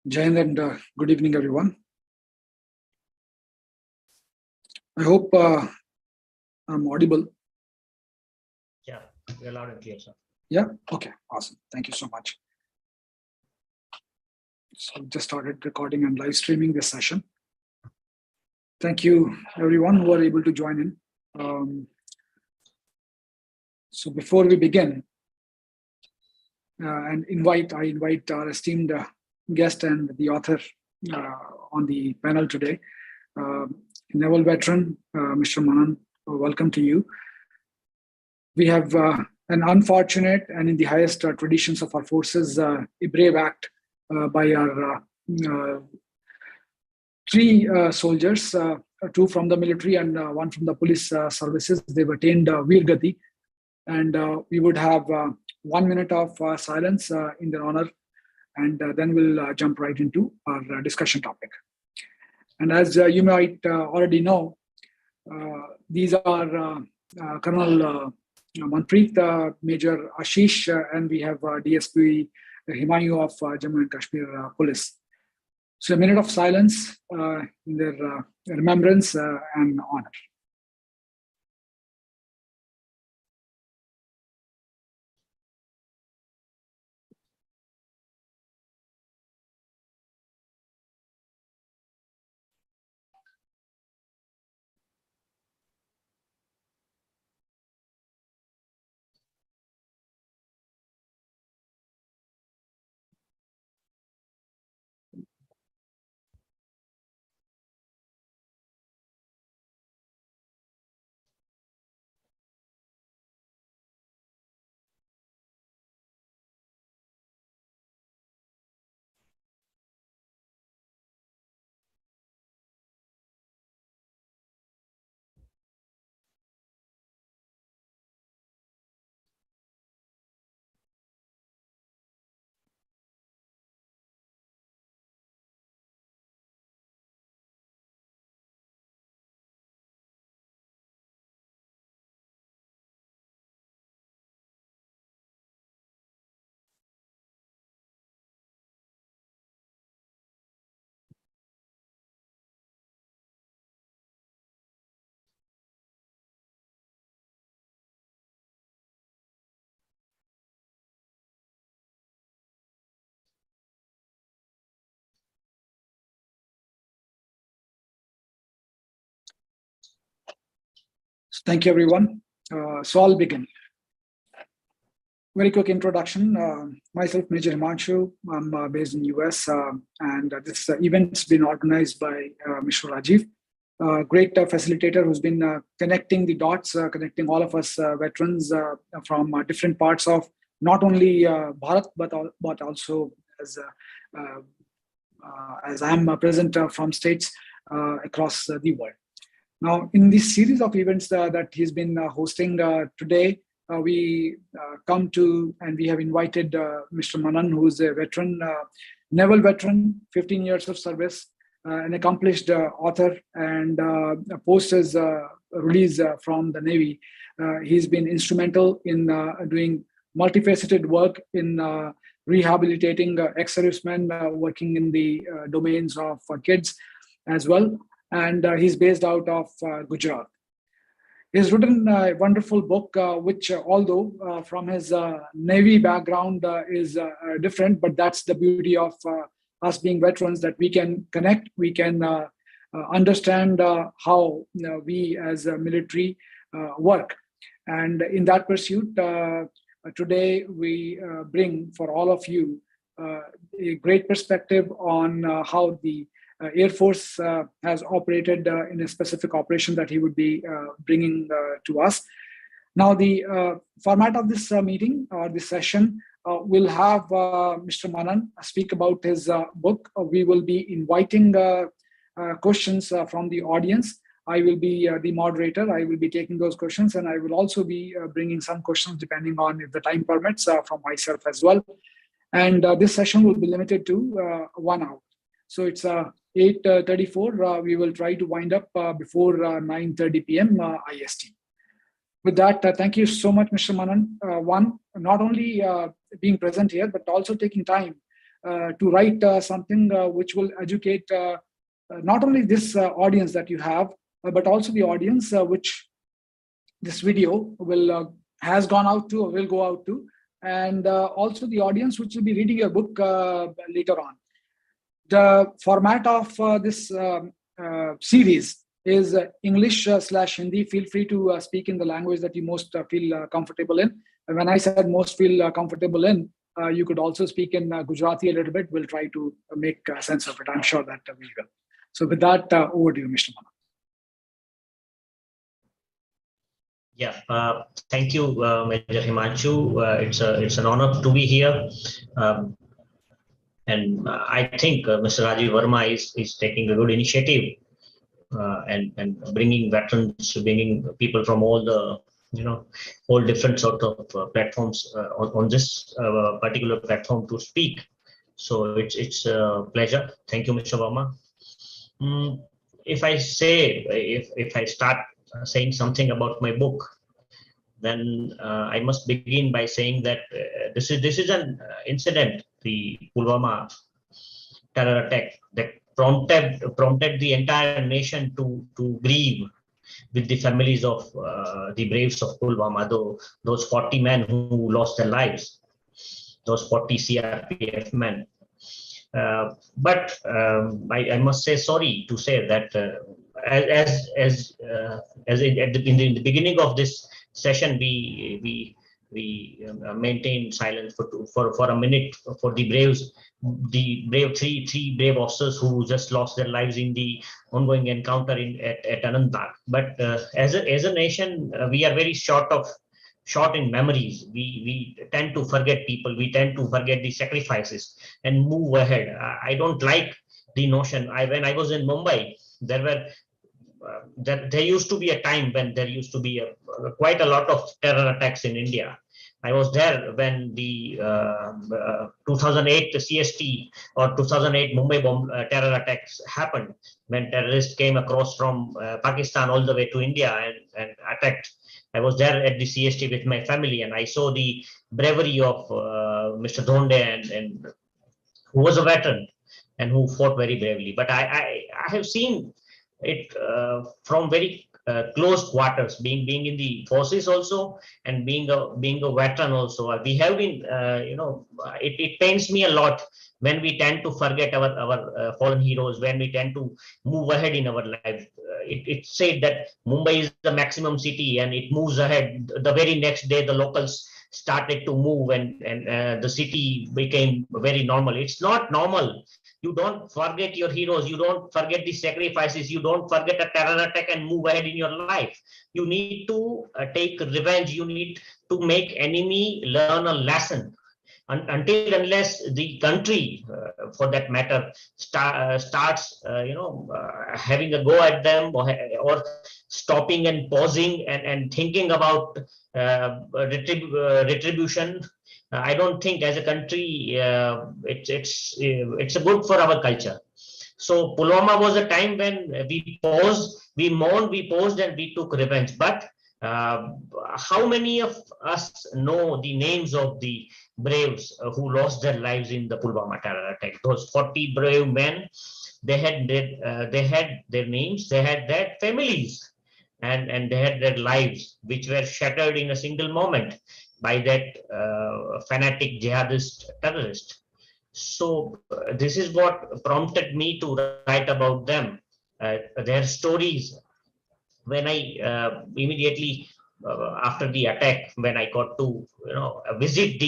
Jai Hind and good evening, everyone. I hope I'm audible. Yeah, we're loud and clear, sir. Yeah, okay, awesome. Thank you so much. So just started recording and live streaming this session. Thank you, everyone who are able to join in. So before we begin, I invite our esteemed guest and the author on the panel today, naval veteran, Mr. Manan. Welcome to you. We have an unfortunate and in the highest traditions of our forces, a brave act by our three soldiers, two from the military and one from the police services. They've attained Veer Gati, and we would have 1 minute of silence in their honor, and then we'll jump right into our discussion topic. And as you might already know, these are Colonel Manpreet, Major Ashish, and we have DSP Himayu of Jammu and Kashmir Police. So a minute of silence in their remembrance and honor. Thank you, everyone. So I'll begin. Very quick introduction. Myself, Major Himanshu. I'm based in US, and this event's been organized by Mr. Rajiv, great facilitator who's been connecting the dots, connecting all of us veterans from different parts of not only Bharat, but also as I'm present from states across the world. Now, in this series of events that he's been hosting today, we come to, and we have invited Mr. Manan, who is a veteran, naval veteran, 15 years of service, an accomplished author, and post his release from the Navy. He's been instrumental in doing multifaceted work in rehabilitating ex-servicemen working in the domains of kids as well. And he's based out of Gujarat. He's written a wonderful book, which although from his Navy background is different, but that's the beauty of us being veterans, that we can connect, we can understand how we as a military work. And in that pursuit, today we bring for all of you a great perspective on how the Air Force has operated in a specific operation that he would be bringing to us. Now, the format of this meeting or this session will have Mr. Manan speak about his book. We will be inviting questions from the audience. I will be the moderator. I will be taking those questions, and I will also be bringing some questions depending on if the time permits from myself as well. And this session will be limited to 1 hour. So it's 8:34. We will try to wind up before 9:30 p.m. IST. With that, thank you so much, Mr. Manan. One, not only being present here, but also taking time to write something which will educate not only this audience that you have, but also the audience which this video will has gone out to or will go out to, and also the audience which will be reading your book later on. The format of this series is English/Hindi. Feel free to speak in the language that you most feel comfortable in. And when I said most feel comfortable in, you could also speak in Gujarati a little bit. We'll try to make sense of it. I'm sure that we will. So with that, over to you, Mr. Mana. Yeah, thank you, Major Himanshu. It's an honor to be here. And I think Mr. Rajiv Verma is taking a good initiative and bringing veterans, bringing people from all the, all different sort of platforms on this particular platform to speak. So it's a pleasure. Thank you, Mr. Verma. If I start saying something about my book, then I must begin by saying that this is an incident, the Pulwama terror attack, that prompted the entire nation to grieve with the families of the braves of Pulwama, those 40 men who lost their lives, those 40 CRPF men. But I must say sorry to say that in the beginning of this session, we maintained silence for a minute for the braves, three brave officers who just lost their lives in the ongoing encounter at Anantnag. But as a nation, we are very short in memories. We tend to forget people. We tend to forget the sacrifices and move ahead. I don't like the notion. When I was in Mumbai, there used to be a time when there used to be quite a lot of terror attacks in India. I was there when the 2008 CST or 2008 Mumbai bomb terror attacks happened, when terrorists came across from Pakistan all the way to India and attacked. I was there at the CST with my family, and I saw the bravery of Mr. Dhonde, and who was a veteran and who fought very bravely. But I have seen it from very close quarters, being in the forces also, and being a veteran also. We have been, it pains me a lot when we tend to forget our fallen heroes, when we tend to move ahead in our life. It's said that Mumbai is the maximum city and it moves ahead. The very next day, the locals started to move and the city became very normal. It's not normal. You don't forget your heroes. You don't forget the sacrifices. You don't forget a terror attack and move ahead in your life. You need to take revenge. You need to make enemy learn a lesson. Until unless the country, for that matter, starts, having a go at them, or stopping and pausing and thinking about retribution, I don't think as a country it's a good for our culture. So Pulwama was a time when we paused, we mourned, we paused, and we took revenge. But how many of us know the names of the braves who lost their lives in the Pulwama terror attack? Those 40 brave men, they had their names, they had their families, and they had their lives, which were shattered in a single moment by that fanatic jihadist terrorist. So this is what prompted me to write about them, their stories. When I immediately after the attack, when I got to visit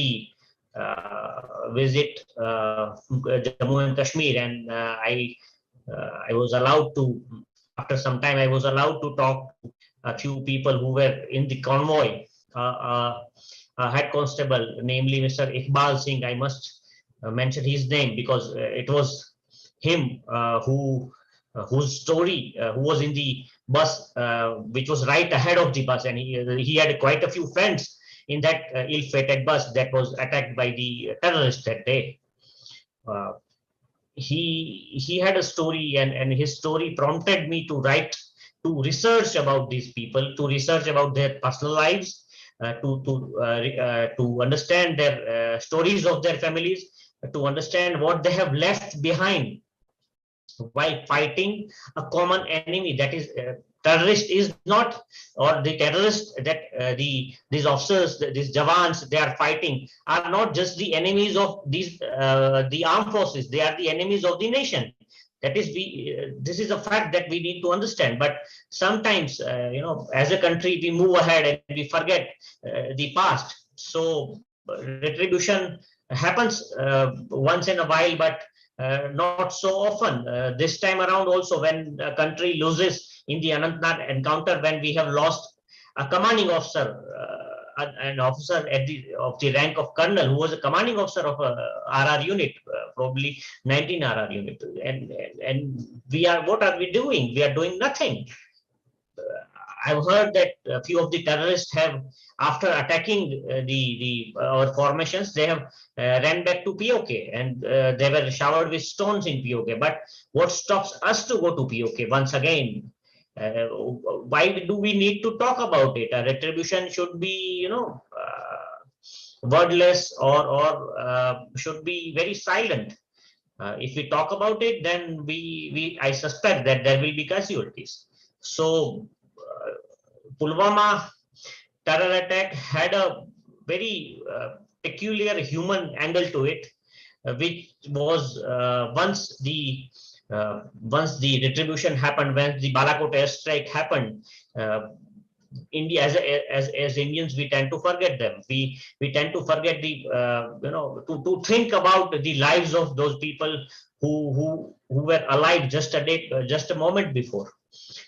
Jammu and Kashmir, and I was allowed to, after some time, I was allowed to talk to a few people who were in the convoy. Head Constable, namely Mr. Iqbal Singh, I must mention his name because it was him whose story, who was in the bus, which was right ahead of the bus, and he had quite a few friends in that ill-fated bus that was attacked by the terrorists that day. He had a story, and his story prompted me to research about these people, to research about their personal lives, to understand their stories of their families, to understand what they have left behind while fighting a common enemy. That is, terrorist is not, or the terrorists that these officers, these jawans, they are fighting are not just the enemies of these the armed forces. They are the enemies of the nation. That is, this is a fact that we need to understand. But sometimes, as a country, we move ahead and we forget the past. So retribution happens once in a while, but not so often. This time around also, when a country loses in the Anantnag encounter, when we have lost a commanding officer, an officer of the rank of colonel, who was a commanding officer of a RR unit, probably 19 RR unit, and what are we doing? We are doing nothing. I've heard that a few of the terrorists have, after attacking our formations, they have ran back to POK, and they were showered with stones in POK. But what stops us to go to POK once again? Why do we need to talk about it? A retribution should be, wordless, or should be very silent. If we talk about it, then I suspect that there will be casualties. So Pulwama terror attack had a very peculiar human angle to it, which was once the retribution happened, when the Balakot airstrike happened. India, as Indians, we tend to forget them. We tend to forget the to think about the lives of those people who were alive just a moment before.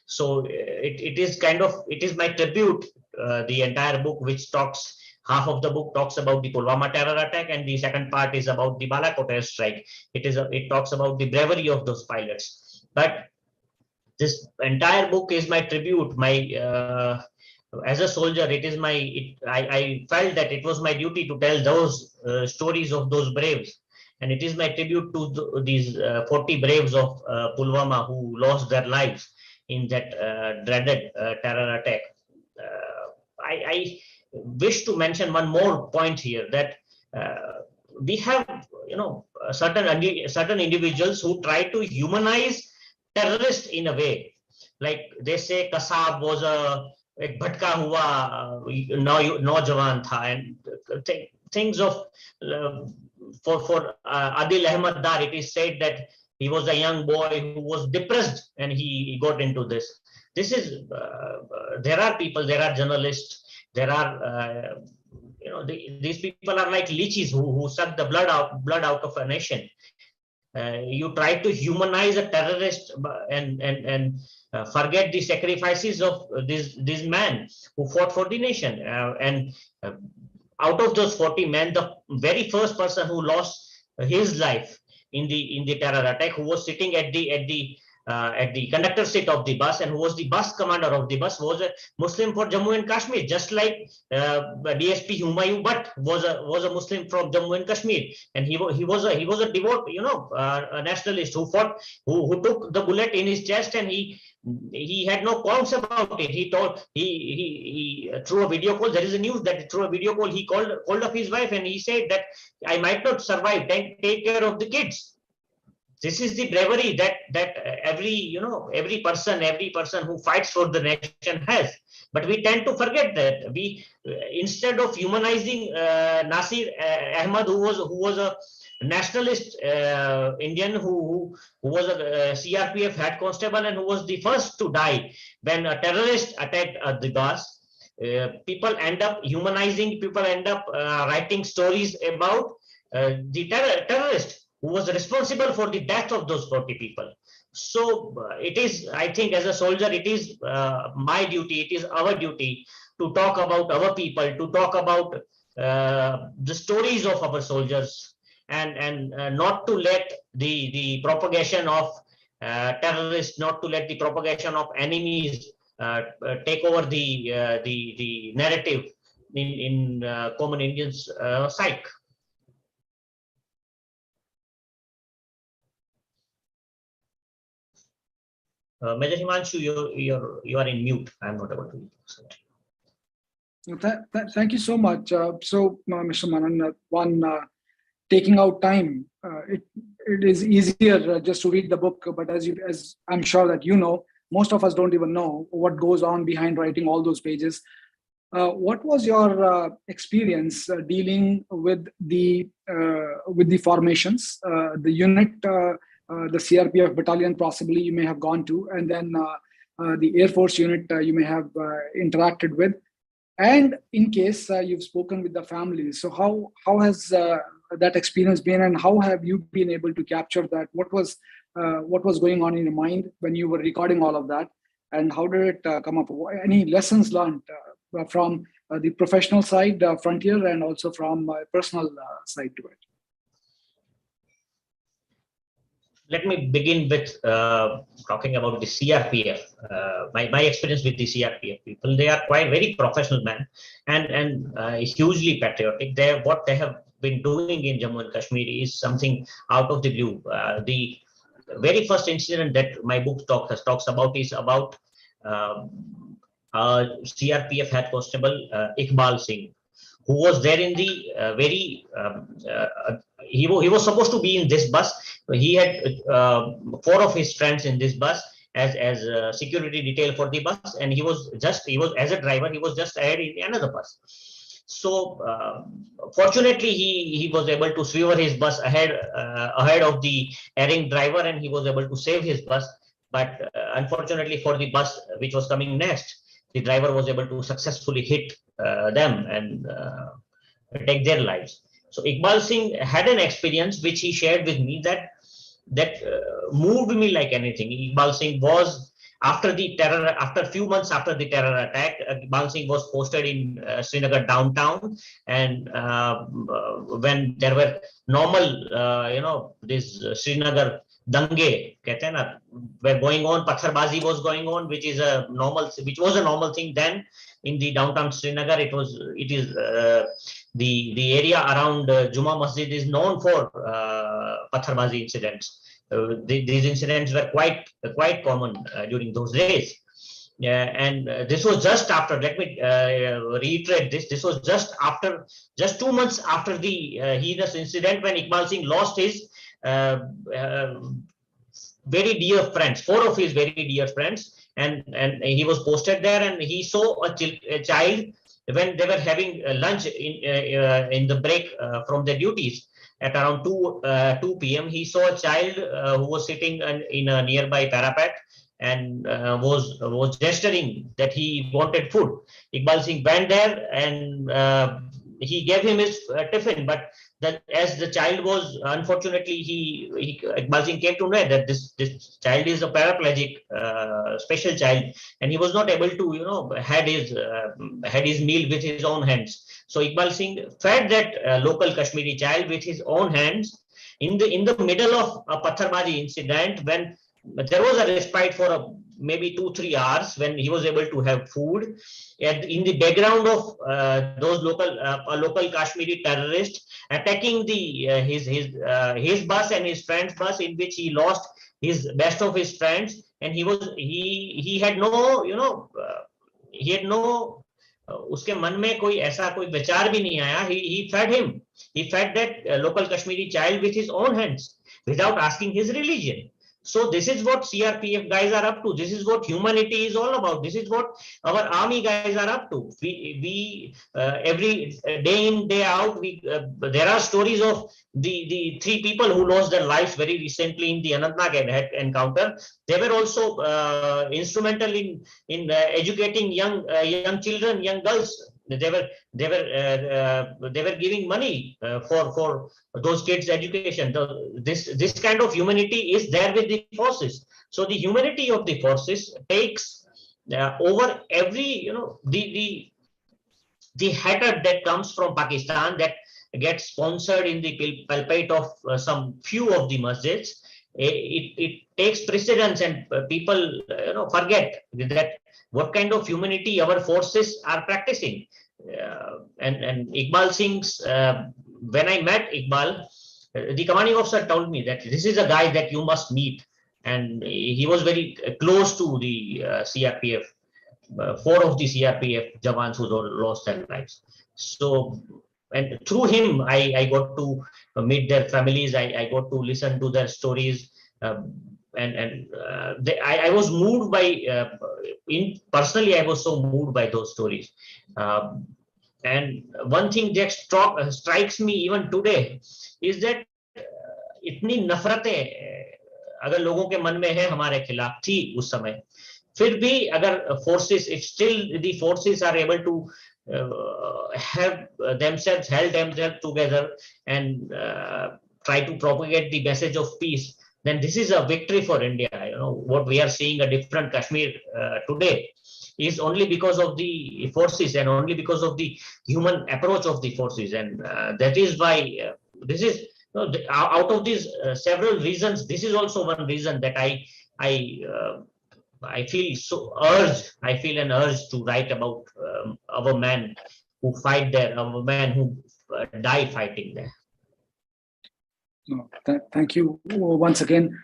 So it is my tribute. The entire book, which talks, half of the book talks about the Pulwama terror attack, and the second part is about the Balakot airstrike. It talks about the bravery of those pilots. But this entire book is my tribute. As a soldier, I felt that it was my duty to tell those stories of those braves, and it is my tribute to these 40 braves of Pulwama who lost their lives in that dreaded terror attack. I wish to mention one more point here, that we have certain individuals who try to humanize terrorists in a way. Like they say Kasab was a bhatka hua naujawan tha, and things of for Adil Ahmed Dar, it is said that he was a young boy who was depressed and he got into this. This is there are people, there are journalists, there are these people are like leeches who suck the blood out of a nation. You try to humanize a terrorist and forget the sacrifices of this man who fought for the nation. And out of those 40 men, the very first person who lost his life in the terror attack, who was sitting at the conductor seat of the bus, and who was the bus commander of the bus, was a Muslim for Jammu and Kashmir, just like DSP Humayun Bhatt was a Muslim from Jammu and Kashmir, and he was a devout a nationalist who fought, who took the bullet in his chest, and he had no qualms about it. He told he through a video call, there is a news that through a video call he called up his wife, and he said that I might not survive, take care of the kids. This is the bravery that every person who fights for the nation has. But we tend to forget that. We instead of humanizing Naseer Ahmed, who was a nationalist Indian who was a CRPF head constable, and who was the first to die when a terrorist attacked the bus. People end up humanizing. People end up writing stories about the terrorist who was responsible for the death of those 40 people. So it is, I think, as a soldier, it is my duty, it is our duty to talk about our people, to talk about the stories of our soldiers, and not to let the propagation of terrorists, not to let the propagation of enemies take over the narrative in common Indians' psyche. Major Himanshu, you are in mute. I am not able to. Thank you so much. So, Mr. Manan, one taking out time. It is easier just to read the book, but as I'm sure that you know, most of us don't even know what goes on behind writing all those pages. What was your experience dealing with the formations, the unit, the CRPF battalion possibly you may have gone to, and then the Air Force unit you may have interacted with, and in case you've spoken with the families? So how has that experience been, and how have you been able to capture that? What was going on in your mind when you were recording all of that, and how did it come up? Any lessons learned from the professional side, frontier, and also from personal side to it? Let me begin with talking about the CRPF. My experience with the CRPF people, they are quite very professional men and hugely patriotic. What they have been doing in Jammu and Kashmir is something out of the blue. The very first incident that my book talks about is about CRPF Head Constable Iqbal Singh, who was there in the he was supposed to be in this bus. He had 4 of his friends in this bus as security detail for the bus, and he was as a driver, he was just ahead in another bus. So fortunately, he was able to swerve his bus ahead of the erring driver, and he was able to save his bus. But unfortunately for the bus which was coming next, the driver was able to successfully hit them and take their lives. So Iqbal Singh had an experience which he shared with me that moved me like anything. Iqbal Singh was, after a few months after the terror attack, Iqbal Singh was posted in Srinagar downtown, and when there were normal, this Srinagar dange kehte hain na, were going on, patharbazi was going on, which was a normal thing then in the downtown Srinagar. It is the area around Juma Masjid is known for patharbazi incidents. These incidents were quite common during those days. And this was just after, let me reiterate this was just 2 months after the heinous incident when Iqbal Singh lost his very dear friends, 4 of his very dear friends, and he was posted there, and he saw a child when they were having lunch in the break from their duties at around 2 p.m. He saw a child who was sitting in a nearby parapet and was gesturing that he wanted food. Iqbal Singh went there and he gave him his tiffin, but as the child was, unfortunately, Iqbal Singh came to know that this child is a paraplegic special child, and he was not able to had his meal with his own hands. So Iqbal Singh fed that local Kashmiri child with his own hands in the middle of a patharbazi incident, when there was a respite for maybe 2-3 hours, when he was able to have food. And in the background of those local Kashmiri terrorists attacking his bus and his friend's bus, in which he lost his best of his friends, and he had no उसके मन में कोई ऐसा कोई विचार भी नहीं आया. He fed that local Kashmiri child with his own hands without asking his religion. So this is what CRPF guys are up to. This is what humanity is all about. This is what our army guys are up to. We every day in, day out, there are stories of the 3 people who lost their lives very recently in the Anantnag encounter. They were also instrumental in educating young children, young girls. They were giving money for those kids' education. This kind of humanity is there with the forces. So the humanity of the forces takes over every the hatred that comes from Pakistan, that gets sponsored in the pulpit of some few of the masjids. It takes precedence, and people forget that what kind of humanity our forces are practicing. And Iqbal Singh's, when I met Iqbal, the commanding officer told me that this is a guy that you must meet, and he was very close to the CRPF, 4 of the CRPF Jawans who lost their lives. So and through him, I got to meet their families. I got to listen to their stories. I was moved by, personally, I was so moved by those stories. And one thing that strikes me even today is that इतनी नफरतें अगर लोगों के मन में है हमारे खिलाफ थी उस समय, फिर भी अगर forces, if still the forces are able to have held themselves together and try to propagate the message of peace, then this is a victory for India. You know, what we are seeing a different Kashmir today is only because of the forces and only because of the human approach of the forces. And that is why this is, out of these several reasons, this is also one reason that I feel so urged. I feel an urge to write about our men who fight there, our men who die fighting there. No, thank you once again,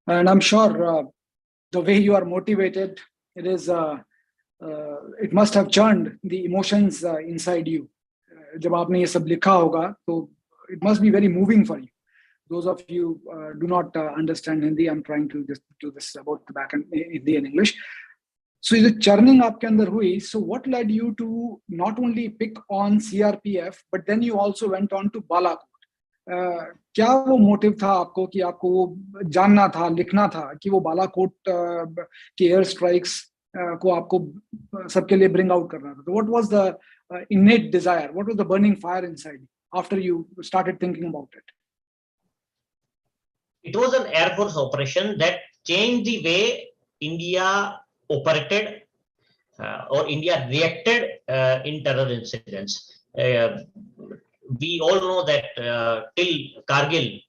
and I'm sure the way you are motivated, it is it must have churned the emotions inside you. जब आपने ये सब लिखा होगा, तो it must be very moving for you. Those of you do not understand Hindi, I'm trying to just do this about the back in Hindi and English. So the churning आपके अंदर हुई. So what led you to not only pick on CRPF, but then you also went on to Balakot? क्या वो motive था आपको कि आपको वो जानना था, लिखना था कि वो बालाकोट के एयर स्ट्राइक्स को आपको सबके लिए ब्रिंग आउट करना था? What was the innate desire? What was the burning fire inside you after you started thinking about it? It was an Air Force operation that changed the way India operated or India reacted in terror incidents. We all know that till Kargil,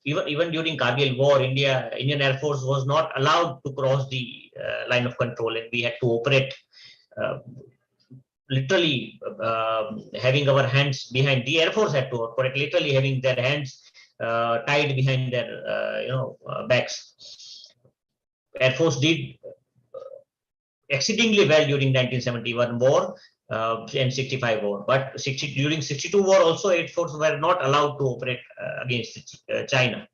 even during Kargil war, Indian Air Force was not allowed to cross the line of control, and we had to operate literally having our hands behind. The Air Force had to operate literally having their hands tied behind their backs. Air Force did exceedingly well during 1971 war and 65 war, but during 62 war also Air Force were not allowed to operate against China.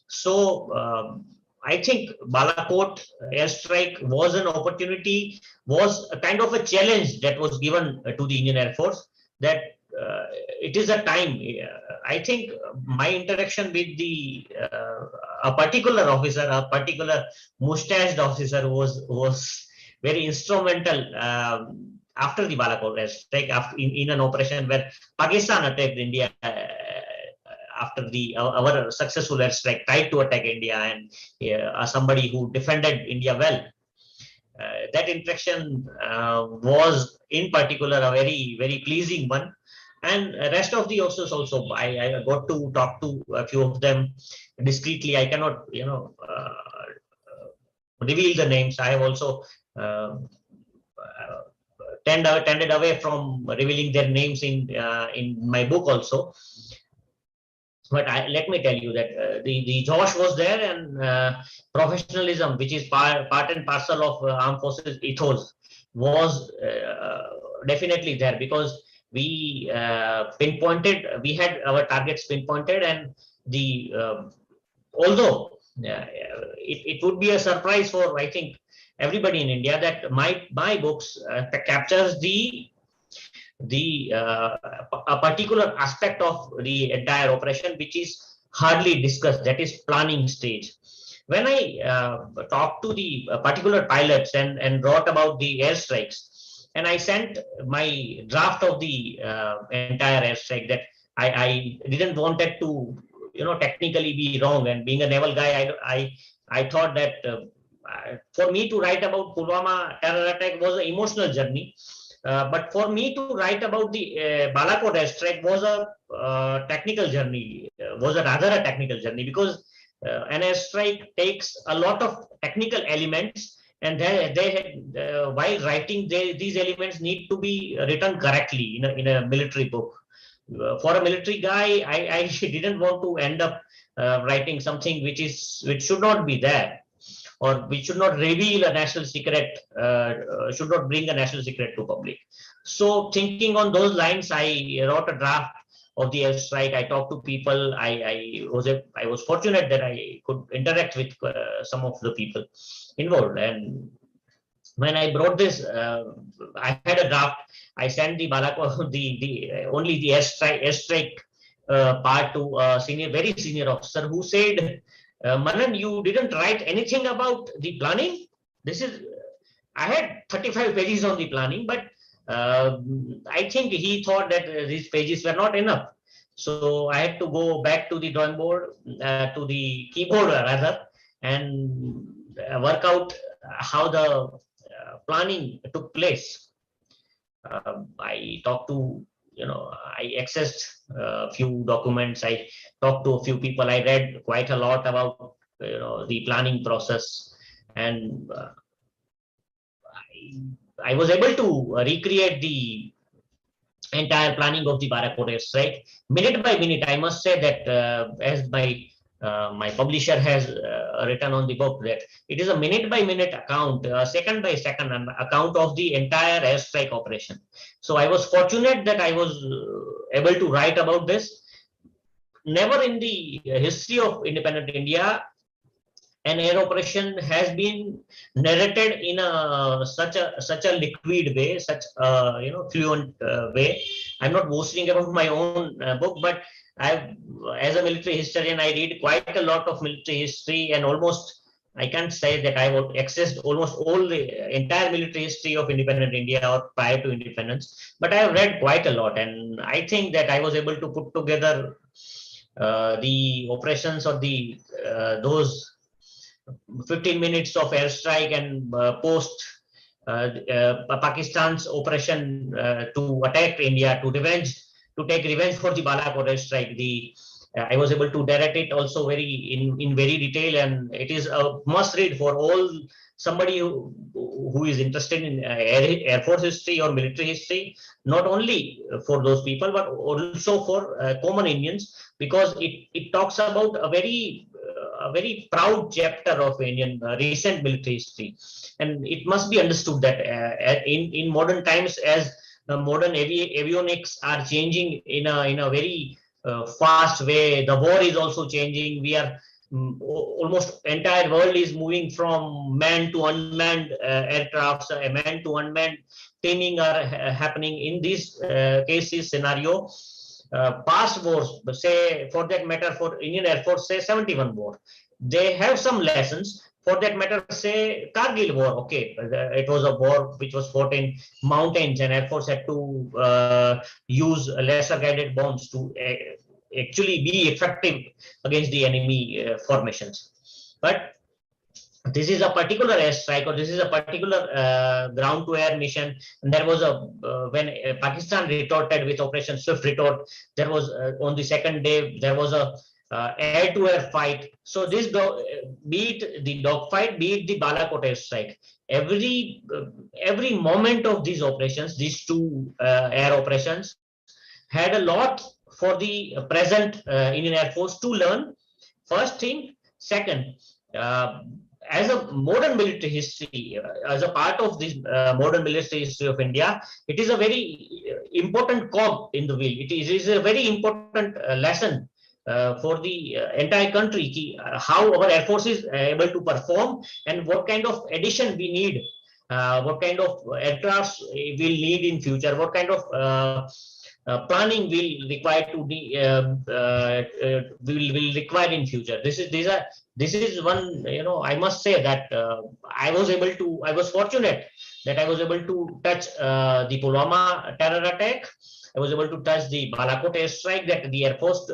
So I think Balakot airstrike was an opportunity, was a kind of a challenge that was given to the Indian Air Force, that it is a time. I think my interaction with a particular officer, a particular mustached officer was very instrumental after the Balakot airstrike, in an operation where Pakistan attacked India after our successful airstrike, tried to attack India, and somebody who defended India well. That interaction was in particular a very, very pleasing one. And rest of the officers also, I got to talk to a few of them discreetly. I cannot, reveal the names. I have also tended away from revealing their names in my book also. But let me tell you that the Josh was there, and professionalism, which is part and parcel of armed forces ethos, was definitely there, because we pinpointed, we had our targets pinpointed, and although it would be a surprise for, I think, everybody in India, that my books captures a particular aspect of the entire operation which is hardly discussed, that is planning stage. When I talked to the particular pilots and wrote about the airstrikes, and I sent my draft of the entire airstrike, that I didn't want it to technically be wrong, and being a naval guy, I thought that for me to write about Pulwama terror attack was an emotional journey. But for me to write about the Balakot airstrike was a technical journey, rather a technical journey, because an airstrike takes a lot of technical elements, and while writing, these elements need to be written correctly in a military book. For a military guy, I didn't want to end up writing something which should not be there. or we should not reveal a national secret, should not bring a national secret to public. So thinking on those lines, I wrote a draft of the airstrike. I talked to people. I was fortunate that I could interact with some of the people involved. And when I brought this, I had a draft. I sent the Balakot, only the airstrike part to very senior officer, who said, Manan, you didn't write anything about the planning. I had 35 pages on the planning, but I think he thought that these pages were not enough. So I had to go back to the drawing board, to the keyboard rather, and work out how the planning took place. I talked to, I accessed a few documents. I talked to a few people. I read quite a lot about, the planning process, and I was able to recreate the entire planning of the Balakot airstrike minute by minute. I must say that as my publisher has written on the book, that it is a minute by minute account, second by second account of the entire airstrike operation. So I was fortunate that I was able to write about this. Never in the history of independent India an air operation has been narrated in such a liquid way, such a fluent way. I'm not boasting about my own book, but as a military historian, I read quite a lot of military history, and I can't say that I have accessed almost all the entire military history of independent India or prior to independence, but I have read quite a lot, and I think that I was able to put together the operations of those 15 minutes of airstrike and post Pakistan's operation to attack India, to take revenge for the Balakot airstrike. I was able to narrate it also in very detail, and it is a must read for somebody who is interested in Air Force history or military history, not only for those people, but also for common Indians, because it talks about a very proud chapter of Indian recent military history. And it must be understood that in modern times, as modern avionics are changing in a very fast way, the war is also changing. We are almost entire world is moving from manned to unmanned aircrafts, manned to unmanned teaming are happening in these cases scenario. Past wars, say for that matter, for Indian Air Force, say 71 war, they have some lessons. For that matter, say Kargil war, okay, it was a war which was fought in mountains, and Air Force had to use lesser guided bombs to actually be effective against the enemy formations. But this is a particular airstrike, or this is a particular ground to air mission. And there was when Pakistan retorted with Operation Swift Retort, there was on the second day, there was a air to air fight. So this, be it the dogfight, be it the Balakot airstrike, every moment of these operations, these two air operations, had a lot for the present Indian Air Force to learn. First thing. Second, as a modern military history, as a part of this modern military history of India, it is a very important cog in the wheel. It is a very important lesson for the entire country, how our Air Force is able to perform, and what kind of addition we need, what kind of aircrafts we'll need in future, what kind of planning will require will require in future. This is one, I must say that I was fortunate that I was able to touch the Pulwama terror attack. I was able to touch the Balakot airstrike that the Air Force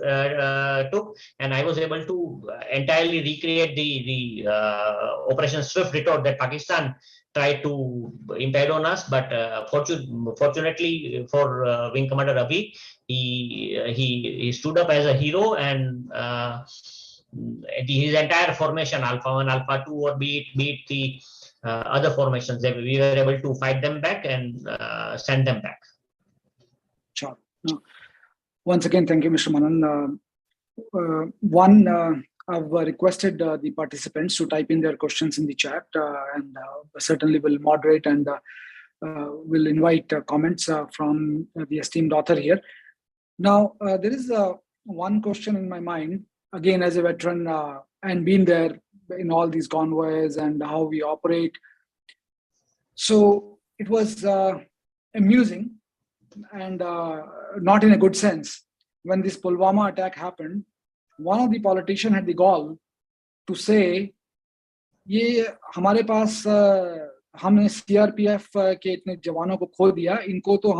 took, and I was able to entirely recreate the Operation Swift Retort that Pakistan tried to impede on us. But fortunately for Wing Commander Ravi, he stood up as a hero, and his entire formation, Alpha 1, Alpha 2, or be it the other formations, we were able to fight them back and send them back. Sure. Once again, thank you, Mr. Manan. One I've requested the participants to type in their questions in the chat, and certainly will moderate and will invite comments from the esteemed author here. Now, there is one question in my mind, again, as a veteran and been there in all these convoys and how we operate. So it was amusing and not in a good sense. When this Pulwama attack happened, one of the politicians had the gall to say, ये हमारे पास हमने CRPF के इतने जवानों को खो दिया, इनको तो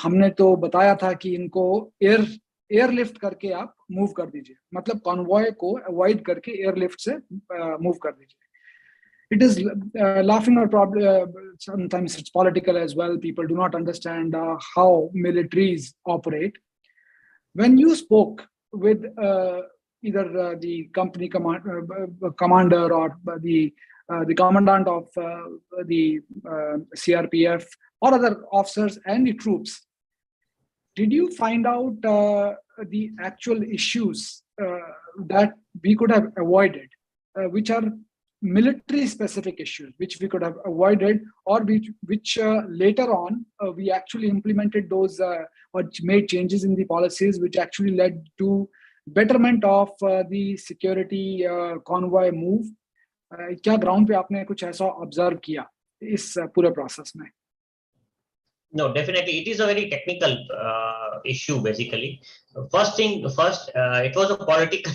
हमने तो बताया था कि इनको एयरलिफ्ट करके आप मूव कर दीजिए, मतलब कॉन्वॉय को अवॉइड करके एयरलिफ्ट से मूव कर दीजिए. It is laughing, or probably sometimes it's political as well. People do not understand how militaries operate. When you spoke with either the company commander or the commandant of the CRPF or other officers and the troops, did you find out the actual issues that we could have avoided, which are military specific issues, which we could have avoided, or which later on we actually implemented those or made changes in the policies, which actually led to betterment of the security convoy move? क्या ground पे आपने कुछ ऐसा observe किया इस पूरे process में? No, definitely. It is a very technical issue, basically. First, it was a political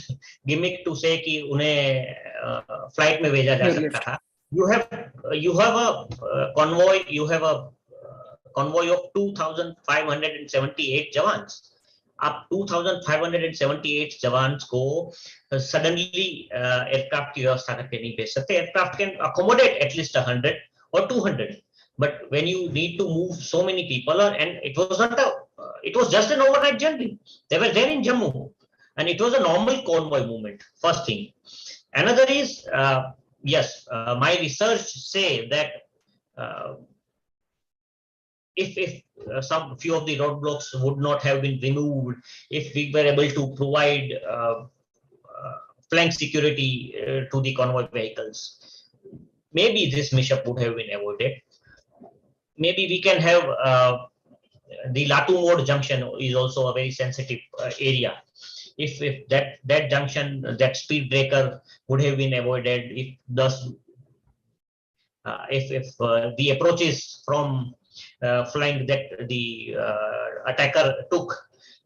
gimmick to say कि उन्हें flight में भेजा जा सकता था. You have a convoy. You have a convoy of 2,578 jawans. आप 2,578 जवान्स को suddenly aircraft की व्यवस्था करके नहीं भेज सकते. Aircraft can accommodate at least 100 or 200. But when you need to move so many people, and it was just an overnight journey. They were there in Jammu, and it was a normal convoy movement. First thing. Another is, yes, my research say that if some few of the roadblocks would not have been removed, if we were able to provide flank security to the convoy vehicles, maybe this mishap would have been avoided. Maybe we can have the Latu Mode junction is also a very sensitive area. If that junction, that speed breaker would have been avoided, if the approaches from flying that the attacker took,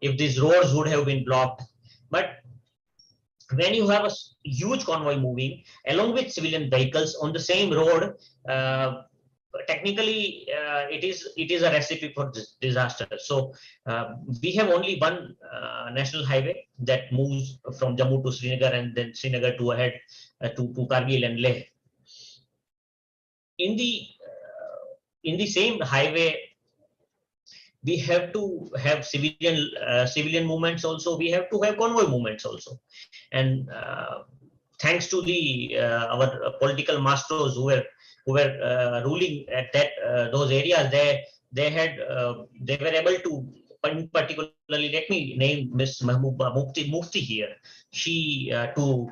if these roads would have been blocked. But when you have a huge convoy moving along with civilian vehicles on the same road, technically it is a recipe for disaster. So we have only one national highway that moves from Jammu to Srinagar, and then Srinagar to ahead to Kargil and Leh. In the same highway, we have to have civilian movements also. We have to have convoy movements also, and thanks to our political masters who were ruling at those areas, they were able to, particularly, let me name Miss Mahbooba Mufti here. She to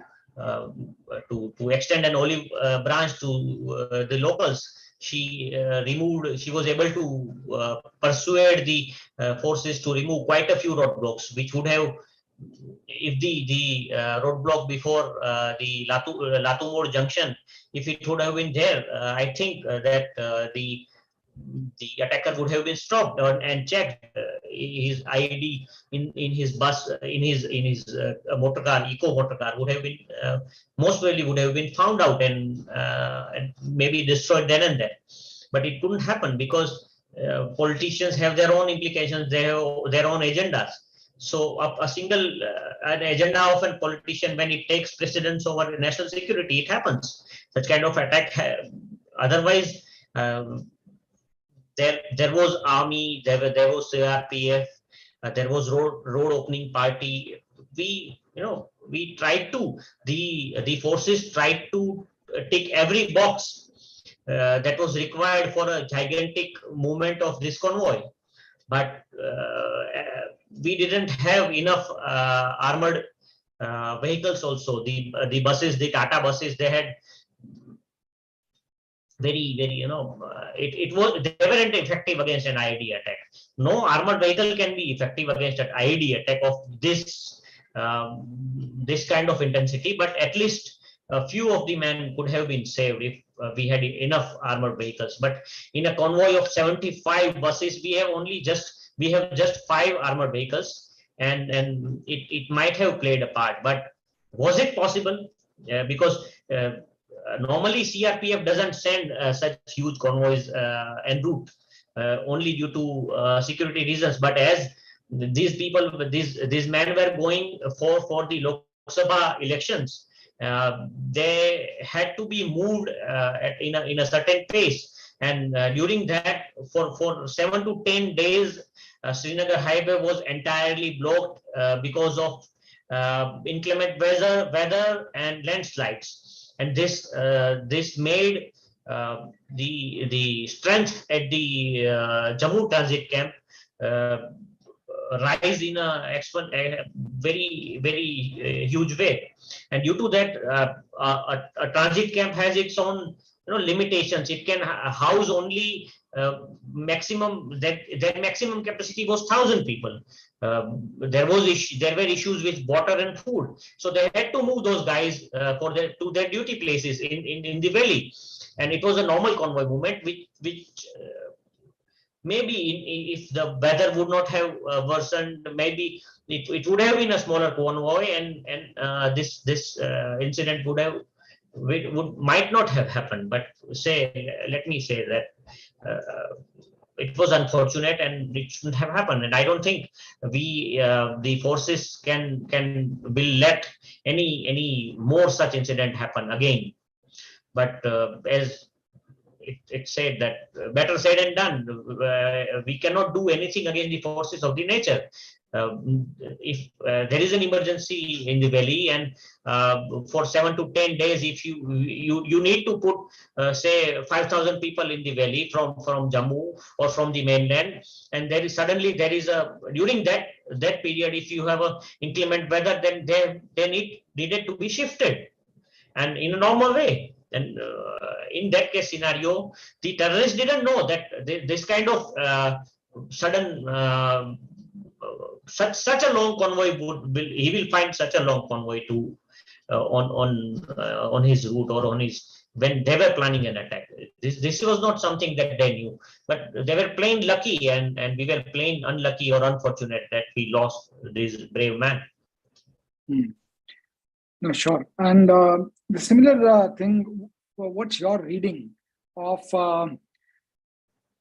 extend an olive branch to the locals. She was able to persuade the forces to remove quite a few roadblocks, which would have, if the roadblock before the Latu Mode junction, if it would have been there, I think that the attacker would have been stopped and checked. His ID in his bus, in his motor car, eco motor car, would have been most probably would have been found out and maybe destroyed then and there. But it couldn't happen because politicians have their own implications, they have their own agendas. So a single an agenda of a politician, when it takes precedence over national security, it happens. Such kind of attack. Otherwise, there was army, there was CRPF, there was road opening party. We tried to, the forces tried to tick every box that was required for a gigantic movement of this convoy. But we didn't have enough armored vehicles also. The buses, the Tata buses, they had very, they weren't effective against an IED attack. No armored vehicle can be effective against an IED attack of this kind of intensity, but at least a few of the men could have been saved if we had enough armored vehicles. But in a convoy of 75 buses, we have just 5 armored vehicles, and it might have played a part. But was it possible? Because normally CRPF doesn't send such huge convoys en route, only due to security reasons. But as these men were going for the Lok Sabha elections, they had to be moved in a certain pace. And during that, for 7 to 10 days, Srinagar highway was entirely blocked because of inclement weather and landslides. And this made the strength at the Jammu transit camp rise in a very huge way. And due to that, a transit camp has its own limitations. It can house only maximum, that maximum capacity was 1,000 people. There were issues with water and food, so they had to move those guys to their duty places in the valley. And it was a normal convoy movement, which maybe if the weather would not have worsened, maybe it would have been a smaller convoy, and this incident might not have happened. But let me say that it was unfortunate and it shouldn't have happened. And I don't think the forces will let any more such incident happen again. But as it said, that better said than done. We cannot do anything against the forces of the nature. If there is an emergency in the valley, and for 7 to 10 days, if you need to put say 5,000 people in the valley from Jammu or from the mainland, and there is during that period, if you have a inclement weather, then they needed to be shifted, and in a normal way. And in that case scenario, the terrorists didn't know that this kind of sudden such a long convoy he will find such a long convoy to on his route, or when they were planning an attack. This was not something that they knew, but they were plain lucky, and we were plain unlucky or unfortunate that we lost this brave man. No, sure. And the similar thing, what's your reading of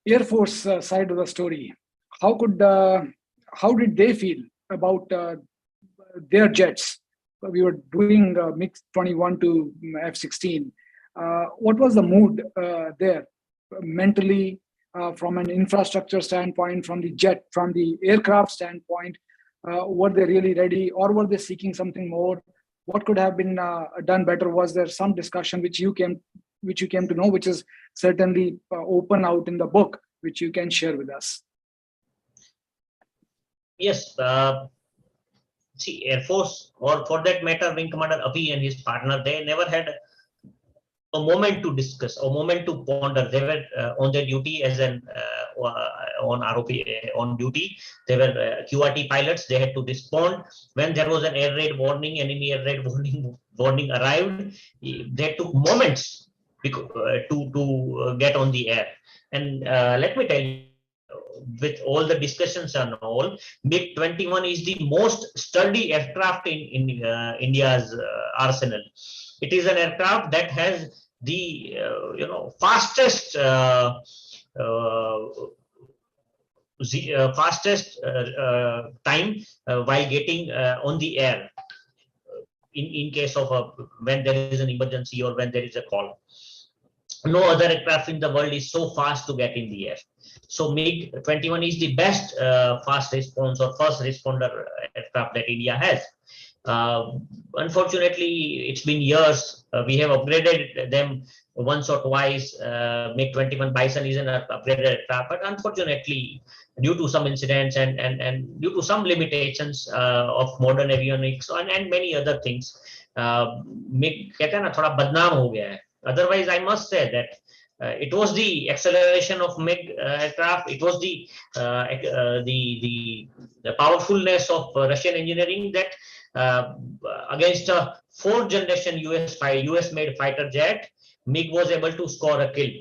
Air Force side of the story? How did they feel about their jets? We were doing MiG-21 to F-16. What was the mood there mentally, from an infrastructure standpoint, from the aircraft standpoint? Were they really ready, or were they seeking something more? What could have been done better? Was there some discussion which you came to know, which is certainly open out in the book, which you can share with us? Yes. See, Air Force, or for that matter, Wing Commander Avi and his partner, they never had a moment to discuss, a moment to ponder. They were on their duty as on ROP on duty. They were QRT pilots. They had to respond when there was an air raid warning. Enemy air raid warning arrived. They took moments to get on the air. And let me tell you, with all the discussions and all, MiG-21 is the most sturdy aircraft in India's arsenal. It is an aircraft that has the fastest time while getting on the air in case of when there is an emergency or when there is a call. No other aircraft in the world is so fast to get in the air. So MiG-21 is the best fast response or first responder aircraft that India has. Unfortunately, it's been years. We have upgraded them once or twice. MiG-21 Bison is an upgraded aircraft, but unfortunately, due to some incidents and due to some limitations of modern avionics and many other things, MiG कहते हैं ना थोड़ा बदनाम हो गया है. Otherwise, I must say that it was the acceleration of MiG aircraft. It was the powerfulness of Russian engineering that against a fourth generation US made fighter jet, MiG was able to score a kill.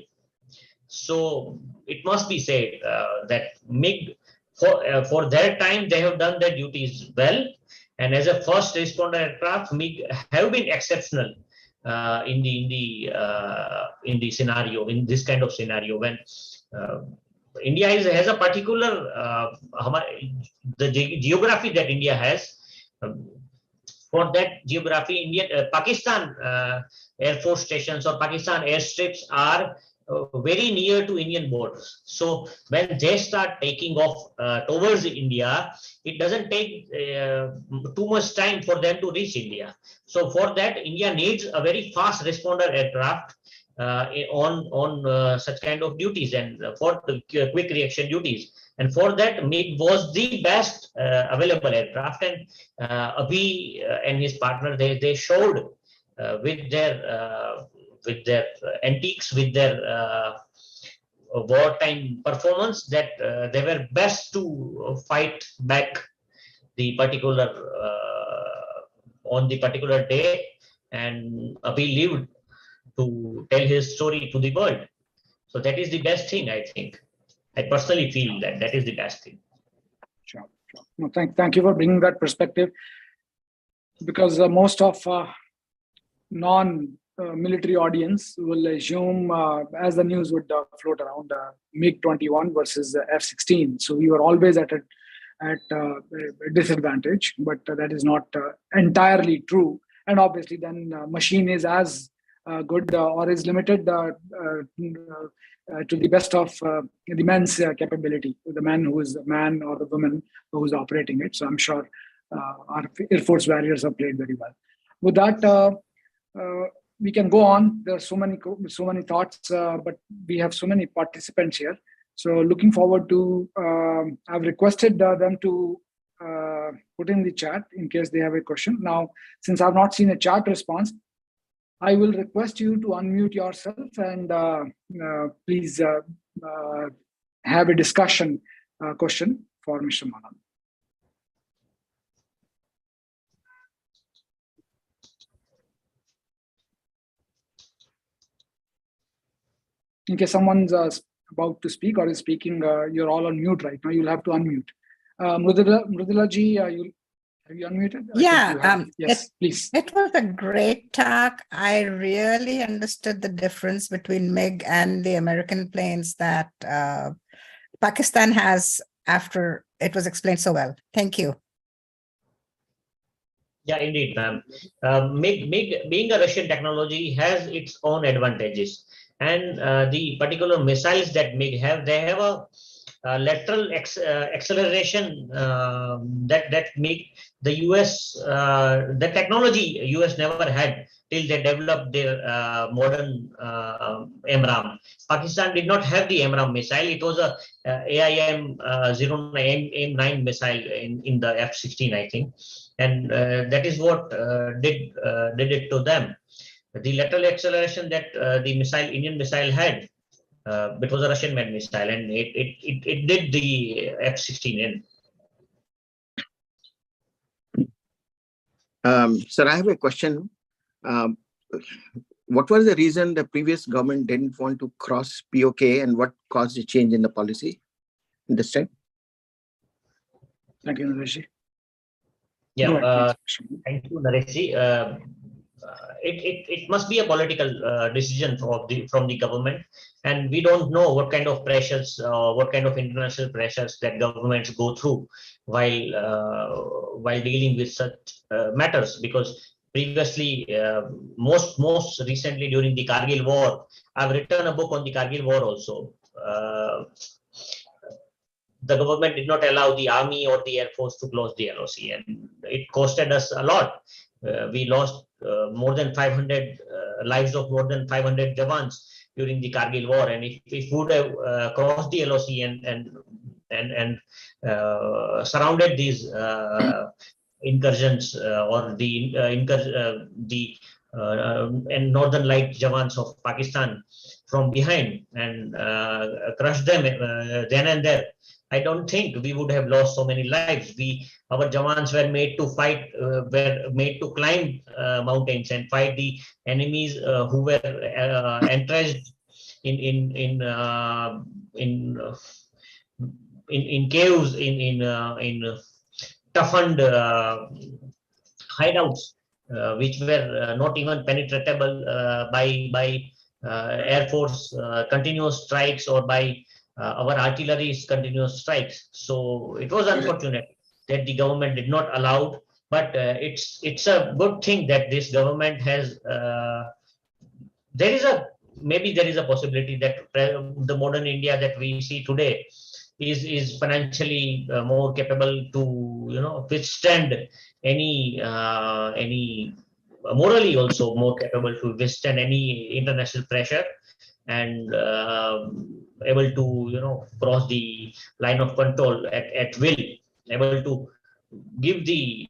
So it must be said that MiG for their time they have done their duties well, and as a first responder aircraft, MiG have been exceptional in the scenario, in this kind of scenario when India has a particular the geography that India has. For that geography, Pakistan Air Force stations or Pakistan airstrips are very near to Indian borders. So when they start taking off towards India, it doesn't take too much time for them to reach India. So for that, India needs a very fast responder aircraft on such kind of duties and for the quick reaction duties. And for that, MiG was the best available aircraft. And Abhi and his partner, they showed with their antiques, with their wartime performance that they were best to fight back the particular on the particular day. And Abhi lived to tell his story to the world. So that is the best thing, I think. I personally feel that that is the best thing. Sure. No, thank you for bringing that perspective, because most of non-military audience will assume, as the news would float around, MiG-21 versus F-16. So we were always at a disadvantage, but that is not entirely true. And obviously, then machine is as good or is limited to the best of the man's capability, the man who is the man or the woman who is operating it. So I'm sure our Air Force warriors have played very well. With that, we can go on. There are so many thoughts, but we have so many participants here. So looking forward to, I've requested them to put in the chat in case they have a question. Now, since I've not seen a chat response, I will request you to unmute yourself and please have a discussion question for Mr. Manan. In case someone's about to speak or is speaking, you're all on mute right now. You'll have to unmute. Mridula ji, have you unmuted? Yeah, yes, please. It was a great talk. I really understood the difference between MiG and the American planes that Pakistan has after it was explained so well. Thank you. Yeah, indeed, ma'am. MiG being a Russian technology has its own advantages. And the particular missiles that MiG have, they have a lateral acceleration that MiG, the US, the technology US never had till they developed their modern MRAM. Pakistan did not have the MRAM missile. It was a AIM-09 missile in the F-16, I think. And that is what did it to them. The lateral acceleration that the Indian missile had, it was a Russian-made missile, and it did the F-16 in. Sir, I have a question. What was the reason the previous government didn't want to cross POK, and what caused the change in the policy this time? Thank you, Naresh. Yeah, thank you, Naresh. It must be a political decision from the government, and we don't know what kind of pressures, what kind of international pressures that governments go through while dealing with such matters. Because previously, most recently during the Kargil War, I've written a book on the Kargil War also. the government did not allow the army or the air force to close the LOC, and it costed us a lot. We lost more than 500 lives of more than 500 Jawans during the Kargil war, and if we would have crossed the LOC and surrounded these incursions or the northern light Jawans of Pakistan from behind and crushed them then and there, I don't think we would have lost so many lives. Our Jawans were made to fight, were made to climb mountains and fight the enemies who were entrenched in caves, in toughened hideouts, which were not even penetratable by Air Force continuous strikes or by our artillery's continuous strikes. So it was unfortunate that the government did not allow, but it's a good thing that this government has. Maybe there is a possibility that the modern India that we see today is financially more capable to withstand any morally also more capable to withstand any international pressure, and able to cross the line of control at will, able to give the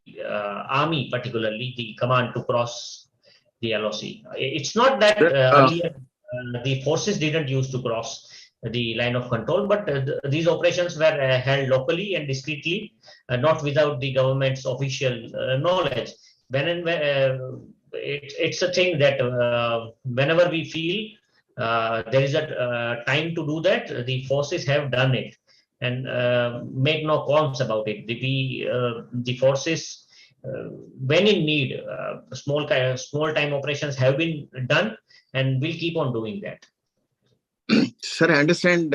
army particularly the command to cross the LOC. It's not that earlier the forces didn't used to cross the line of control, but these operations were held locally and discreetly, not without the government's official knowledge. It's a thing that whenever we feel there is a time to do that, the forces have done it, and make no qualms about it. The forces, when in need, small time operations have been done and will keep on doing that. Sir, I understand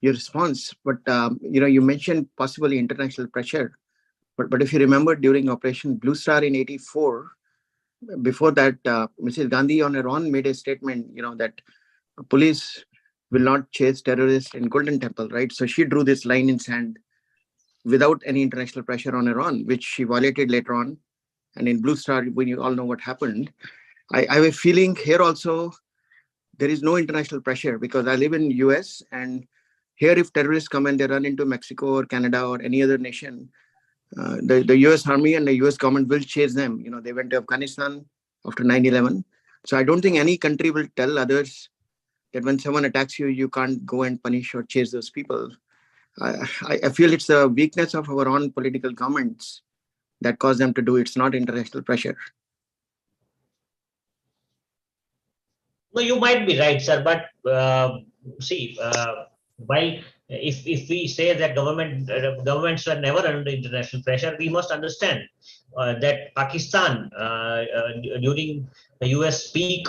your response, but you mentioned possibly international pressure. But if you remember, during Operation Blue Star in '84, before that, Mrs. Gandhi on her own made a statement, that police will not chase terrorists in Golden Temple, right? So she drew this line in sand without any international pressure on her own, which she violated later on. And in Blue Star, when you all know what happened, I have a feeling here also there is no international pressure, because I live in US, and here if terrorists come and they run into Mexico or Canada or any other nation, the US Army and the US government will chase them. They went to Afghanistan after 9/11. So I don't think any country will tell others that when someone attacks you, you can't go and punish or chase those people. I feel it's a weakness of our own political governments that cause them to do it. It's not international pressure. No, you might be right, sir. But see, while if we say that governments were never under international pressure, we must understand that Pakistan during the US peak,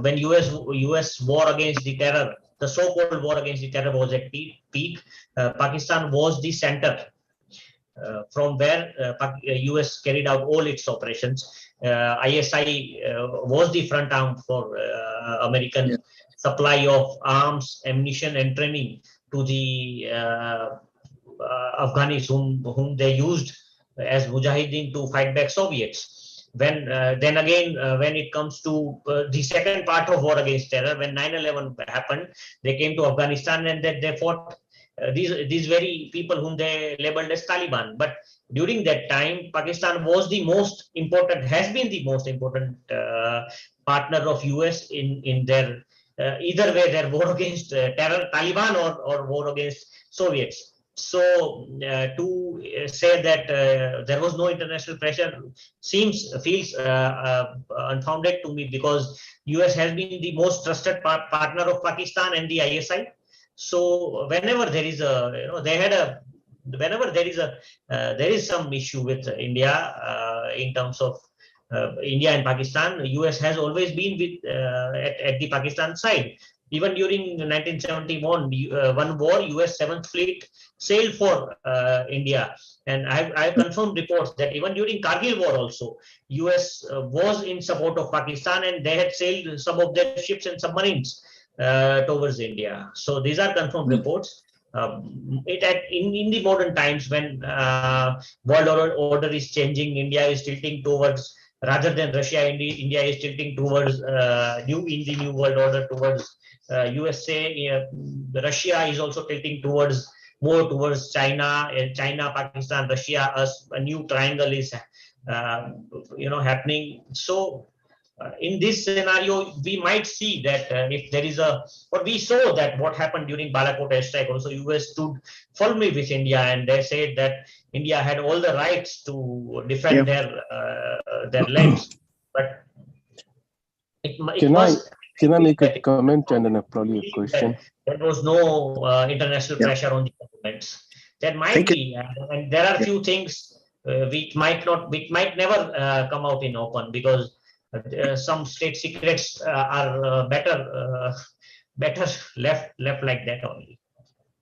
when US war against the terror, the so-called war against the terror was at peak, Pakistan was the center from where US carried out all its operations. ISI was the front arm for American supply of arms, ammunition, and training to the Afghanis whom they used as Mujahideen to fight back Soviets. Then again, when it comes to the second part of war against terror, when 9/11 happened, they came to Afghanistan and they fought these very people whom they labeled as Taliban. But during that time, Pakistan was has been the most important partner of US in their either way, their war against terror, Taliban, or war against Soviets. So to say that there was no international pressure feels unfounded to me, because US has been the most trusted partner of Pakistan and the ISI. So whenever there is there is some issue with India in terms of India and Pakistan, US has always been at the Pakistan side. Even during 1971 one war, US 7th Fleet sailed for India, and I've confirmed reports that even during Kargil war also, US was in support of Pakistan, and they had sailed some of their ships and submarines towards India. So these are confirmed reports. in the modern times when world order is changing, India is tilting towards, rather than Russia, India is tilting towards in the new world order towards USA. Russia is also tilting towards more towards China. China, Pakistan, Russia, as a new triangle is happening. So in this scenario, we might see that if there is but we saw that what happened during Balakot airstrike. Also, US stood firmly with India, and they said that India had all the rights to defend their lands. But can I make a comment and then probably a question? There was no international pressure on the governments. There might be, and there are few things which might never come out in open, because some state secrets are better left like that only.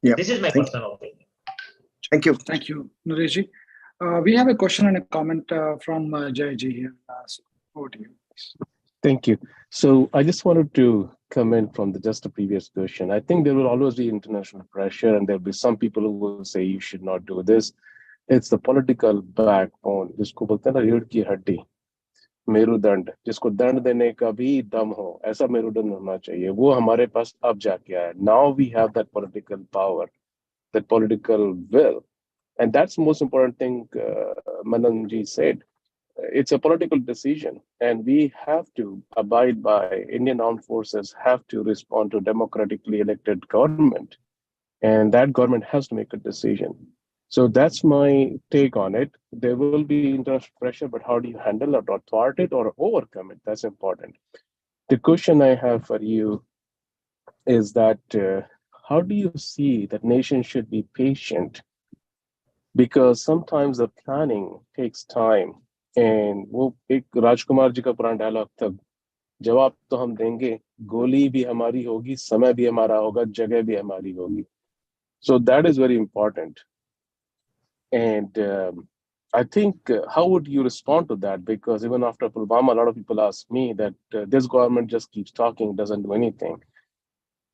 This is my personal opinion. Thank you. Thank you, Naresh. We have a question and a comment from Jayji here. So over to you. Thank you. So I just wanted to comment from just the previous question. I think there will always be international pressure, and there'll be some people who will say you should not do this. It's the political backbone. जिसको बोलते हैं ना रीढ़ की हड्डी, मेरुदंड, जिसको दंड देने का भी दम हो, ऐसा मेरुदंड होना चाहिए. वो हमारे पास अब जाके आया. Now we have that political power, that political will, and that's the most important thing. Mananji said. It's a political decision, and we have to abide by. Indian armed forces have to respond to democratically elected government, and that government has to make a decision. So that's my take on it. There will be international pressure, but how do you handle it, or thwart it, or overcome it? That's important. The question I have for you is that how do you see that nations should be patient? Because sometimes the planning takes time. And वो एक राजकुमार जी का पुराना dialogue था, जवाब तो हम देंगे, गोली भी हमारी होगी, समय भी हमारा होगा, जगह भी हमारी होगी. So that is very important. And I think how would you respond to that? Because even after Pulwama, a lot of people ask me that this government just keeps talking, doesn't do anything.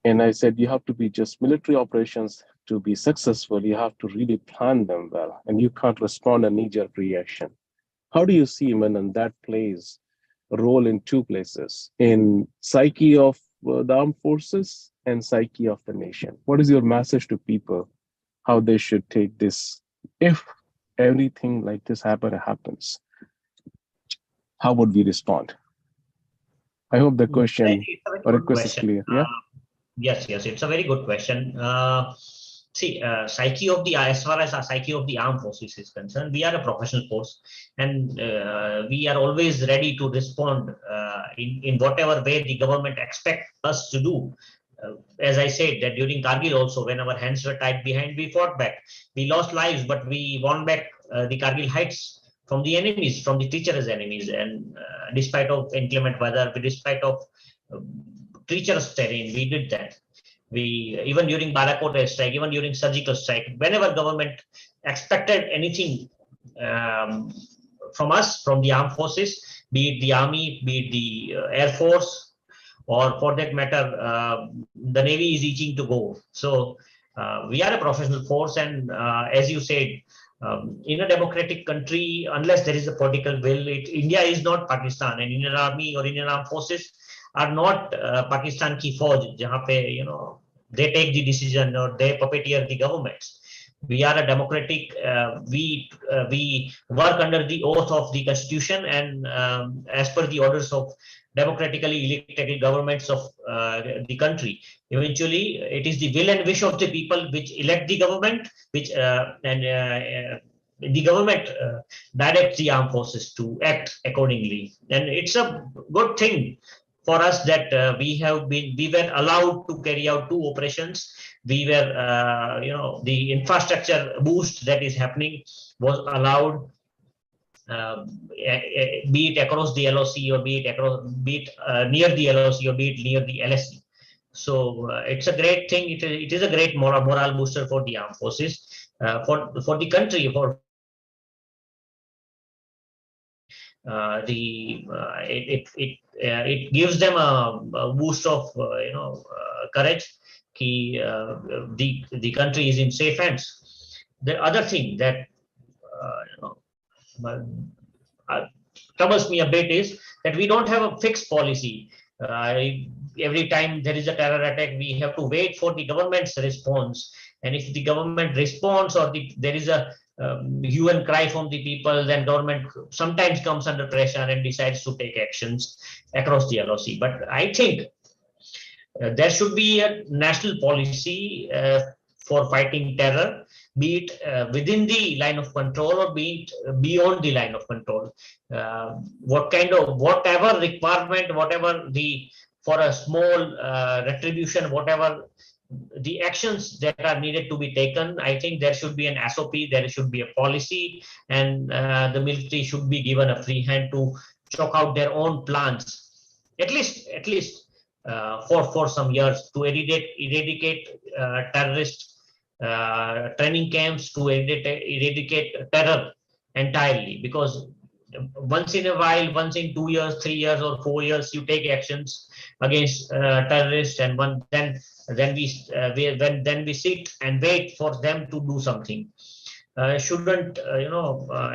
And I said, you have to be just military operations to be successful. You have to really plan them well, and you can't respond a knee-jerk reaction. How do you see, Manan, that plays a role in two places, in psyche of the armed forces and psyche of the nation? What is your message to people, how they should take this? If everything like this happens, how would we respond? I hope the question or request is clear. Yeah. Yes, it's a very good question. See, psyche of as far as our psyche of the armed forces is concerned, we are a professional force, and we are always ready to respond in whatever way the government expects us to do. As I said, that during Kargil also, when our hands were tied behind, we fought back. We lost lives, but we won back the Kargil heights from the enemies, from the treacherous enemies, and despite of inclement weather, despite of treacherous terrain, we did that. We even during Balakot airstrike, even during surgical strike, whenever government expected anything from us, from the armed forces, be it the army, be it the air force, or for that matter, the Navy is itching to go. So we are a professional force, and as you said, in a democratic country, unless there is a political will, India is not Pakistan, and Indian Army or Indian Armed Forces are not Pakistan ki fauj, jahan pe, they take the decision or they puppeteer the governments. We are a democratic, we work under the oath of the constitution, and as per the orders of democratically elected governments of the country. Eventually, it is the will and wish of the people which elect the government, which the government directs the armed forces to act accordingly. And it's a good thing for us that we were allowed to carry out 2 operations. We were, the infrastructure boost that is happening was allowed, be it across the LOC, or be it near the LOC, or be it near the LSC. So it's a great thing. It is a great morale booster for the armed forces, for the country, for it gives them a boost of courage, the country is in safe hands. The other thing that troubles me a bit is that we don't have a fixed policy. Every time there is a terror attack, we have to wait for the government's response. And if the government responds or there is a hue and cry from the people, then government sometimes comes under pressure and decides to take actions across the LOC. But I think there should be a national policy for fighting terror, be it within the line of control or be it beyond the line of control. Whatever requirement, for a small retribution, whatever the actions that are needed to be taken, I think there should be an SOP, there should be a policy, and the military should be given a free hand to chalk out their own plans, at least for some years, to eradicate terrorist training camps, to eradicate terror entirely. Because once in a while, once in 2 years, 3 years, or 4 years, you take actions against terrorists, and then we sit and wait for them to do something. Shouldn't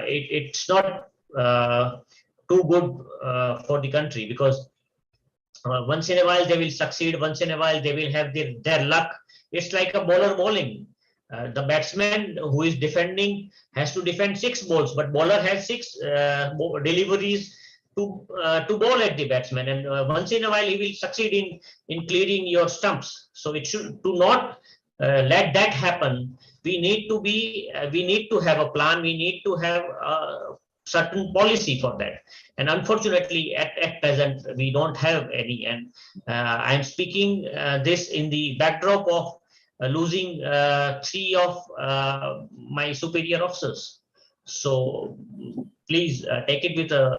it's not too good for the country, because once in a while they will succeed, once in a while they will have their luck. It's like a bowler bowling. The batsman who is defending has to defend 6 balls, but bowler has 6 deliveries to bowl at the batsman, and once in a while he will succeed in clearing your stumps. So it should, to not let that happen, we need to have a plan, we need to have a certain policy for that. And unfortunately, at present, we don't have any. And I'm speaking this in the backdrop of losing 3 of my superior officers. So please take it with a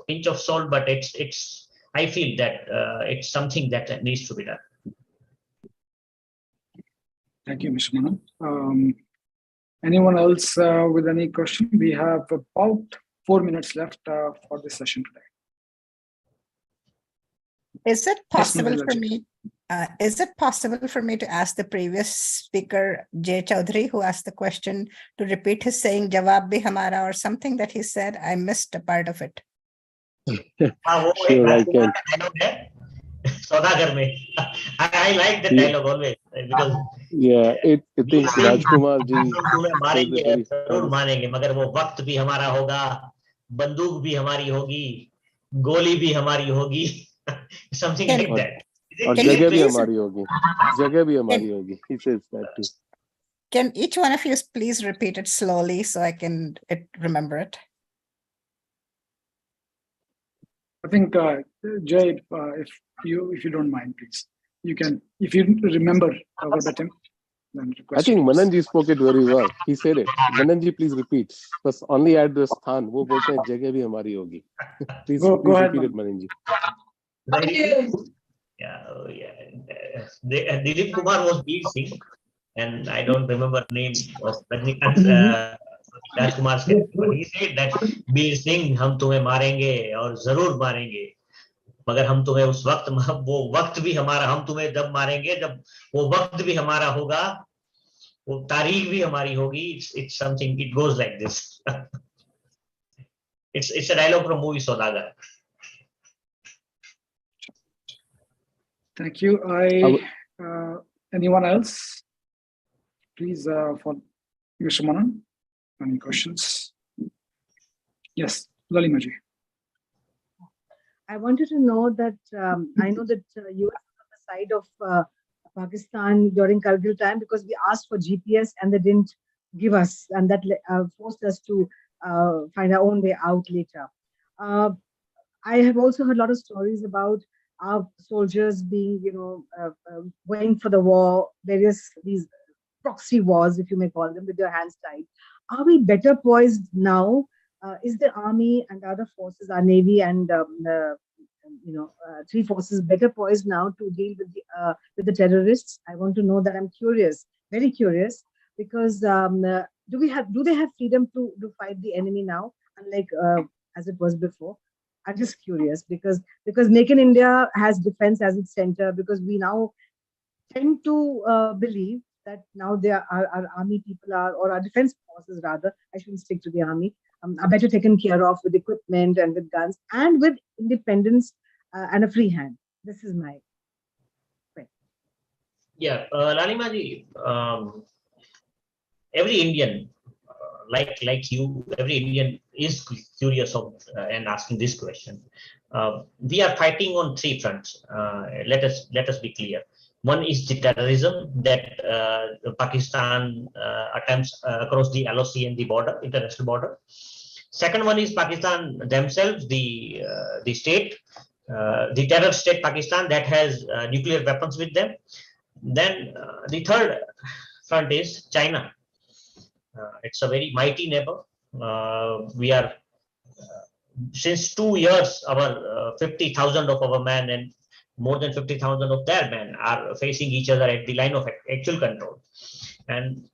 pinch of salt, but I feel that it's something that needs to be done. Thank you, Mr. Manan. Anyone else with any question? We have about 4 minutes left for this session today. Is it possible for me? Is it possible for me to ask the previous speaker, Jay Chaudhary, who asked the question, to repeat his saying "Jawab bhi hamara" or something that he said? I missed a part of it. Sure, I can. I like the dialogue always, because I think Rajkumar ji मारेंगे, जरूर मारेंगे, मगर वो वक्त भी हमारा होगा, बंदूक भी हमारी होगी, गोली भी हमारी होगी, something like that. और जगह भी हमारी होगी, जगह भी हमारी होगी. He says that too. Can each one of you please repeat it slowly so I can remember it? I think Jay, if you don't mind, please, you can. If you remember verbatim, then request. I think Mananji spoke it very well. He said it. Mananji, please repeat. But only at the sthan. वो बोलते हैं जगह भी हमारी होगी. Please repeat it, Mananji. Dilip Kumar was Veer Singh, and I don't remember the name of Rajkumar. But he said that Veer Singh, हम तुम्हें मारेंगे और जरूर मारेंगे, मगर हम तुम्हें उस वक्त, वो वक्त भी हमारा, हम तुम्हें जब मारेंगे जब वो वक्त भी हमारा होगा, वो तारीख भी हमारी होगी. It's something, it goes like this. It's a dialogue from movie Saudagar. Thank you. Anyone else? Please, for Mr. Manan, any questions? Yes, Lalimaji. I wanted to know that I know that you were on the side of Pakistan during Kargil time, because we asked for GPS and they didn't give us, and that forced us to find our own way out later. I have also heard a lot of stories about our soldiers being, going for the war, these proxy wars, if you may call them, with their hands tied. Are we better poised now? Is the army and other forces, our navy and 3 forces, better poised now to deal with the terrorists? I want to know that. I'm curious, very curious, because do they have freedom to fight the enemy now, unlike as it was before? I'm just curious, because Make in India has defense as its center, because we now tend to believe that now our army people or our defense forces rather, I shouldn't stick to the army, are better taken care of with equipment and with guns and with independence and a free hand. This is my point. Yeah, Lalima ji, every Indian, like you, every Indian is curious of and asking this question. We are fighting on three fronts. Let us be clear. One is the terrorism that Pakistan attempts across the LOC and the border, international border. Second one is Pakistan themselves, the state, the terror state Pakistan that has nuclear weapons with them. Then the third front is China. It's a very mighty neighbor. We are since 2 years, our 50,000 of our men and more than 50,000 of their men are facing each other at the line of actual control. And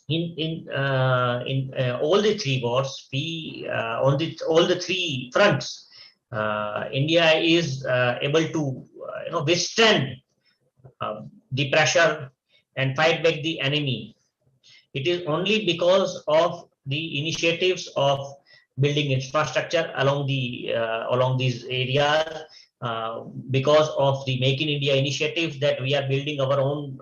in all the three wars, we on all the three fronts, India is able to withstand the pressure and fight back the enemy. It is only because of the initiatives of building infrastructure along these areas, because of the Make in India initiatives, that we are building our own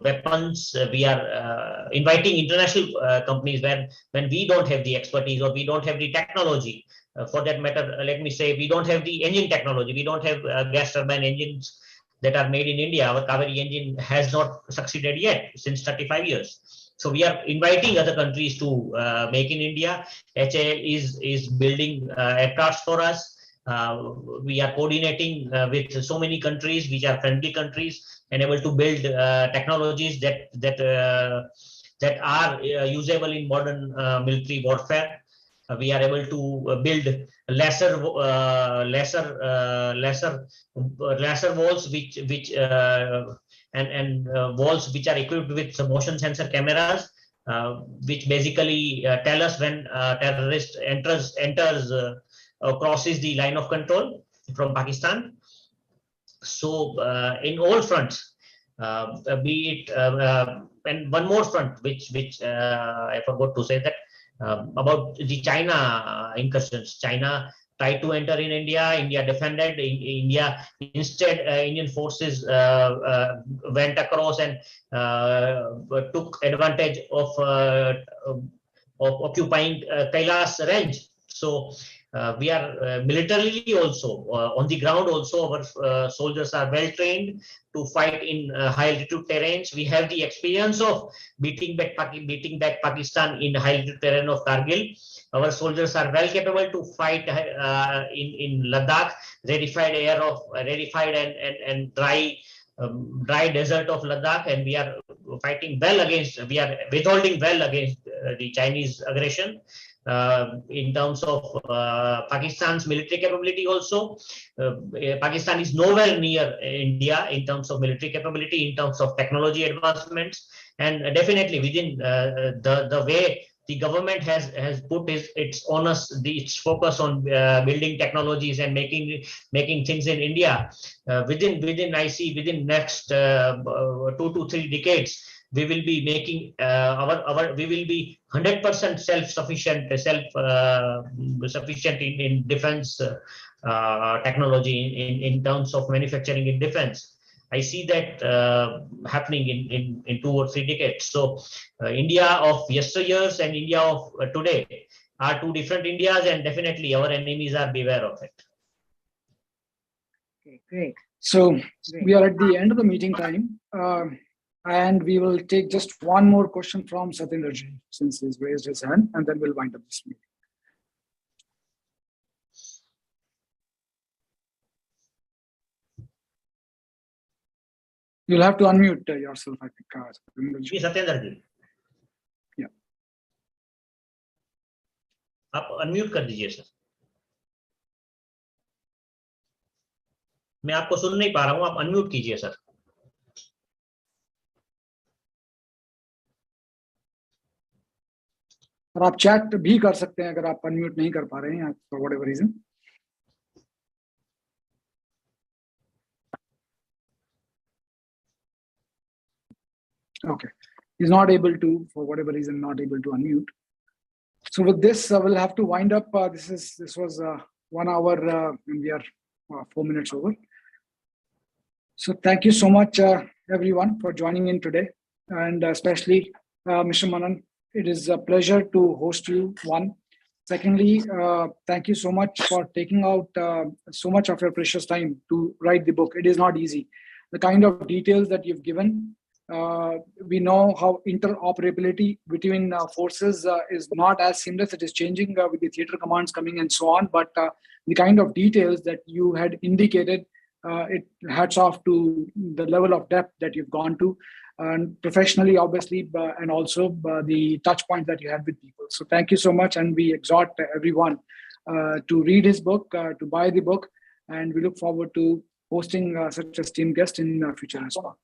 weapons. We are inviting international companies when we don't have the expertise or we don't have the technology. For that matter, let me say, we don't have the engine technology. We don't have gas turbine engines that are made in India. Our Kaveri engine has not succeeded yet since 35 years. So we are inviting other countries to make in India. HAL is building aircrafts for us. We are coordinating with so many countries which are friendly countries and able to build technologies that are usable in modern military warfare. We are able to build lesser walls and walls which are equipped with motion sensor cameras, which basically tell us when terrorist enters crosses the line of control from Pakistan. So in all fronts, be it and one more front which I forgot to say that about the China incursions. China tried to enter in India. India defended. India instead, Indian forces went across and took advantage of occupying Kailas range. So we are militarily also on the ground. Also, our soldiers are well trained to fight in high altitude terrains. We have the experience of beating back Pakistan in high altitude terrain of Kargil. Our soldiers are well capable to fight in Ladakh, rarefied and dry desert of Ladakh, and we are fighting well against. We are withholding well against the Chinese aggression. In terms of Pakistan's military capability also, Pakistan is nowhere near India in terms of military capability, in terms of technology advancements, and definitely within the way the government has put its onus, its focus on building technologies and making things in India. Within I see within next 2 to 3 decades, we will be making we will be 100% self-sufficient in defense technology in terms of manufacturing in defense. I see that happening in 2 or 3 decades. So India of yesteryears and India of today are 2 different Indias, and definitely our enemies are beware of it. Okay, great. So we are at the end of the meeting time. And we will take just one more question from Satyendraji, since he's raised his hand, and then we'll wind up this meeting. You'll have to unmute yourself, I think. जी Satyendra ji, Yeah. आप unmute कर दीजिए sir. मैं आपको सुन नहीं पा रहा हूँ, आप अनम्यूट कीजिए सर. और आप चैट भी कर सकते हैं अगर आप अनम्यूट नहीं कर पा रहे हैं for whatever reason. Okay. He's not able to, for whatever reason, not able to unmute. So with this, we'll have to wind up. This was 1 hour and we are 4 minutes over. So thank you so much, everyone, for joining in today. And especially Mr. Manan, it is a pleasure to host you, one. Secondly, thank you so much for taking out so much of your precious time to write the book. It is not easy. The kind of details that you've given, we know how interoperability between forces is not as seamless. It is changing with the theater commands coming and so on. But the kind of details that you had indicated, it hats off to the level of depth that you've gone to, and professionally, obviously, and also the touch point that you had with people. So thank you so much. And we exhort everyone to read his book, to buy the book. And we look forward to hosting such esteemed guest in future as well.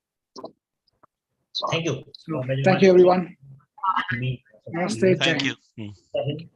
Thank you. So, thank you, everyone. Me. Namaste. Thank Jai you. Hind.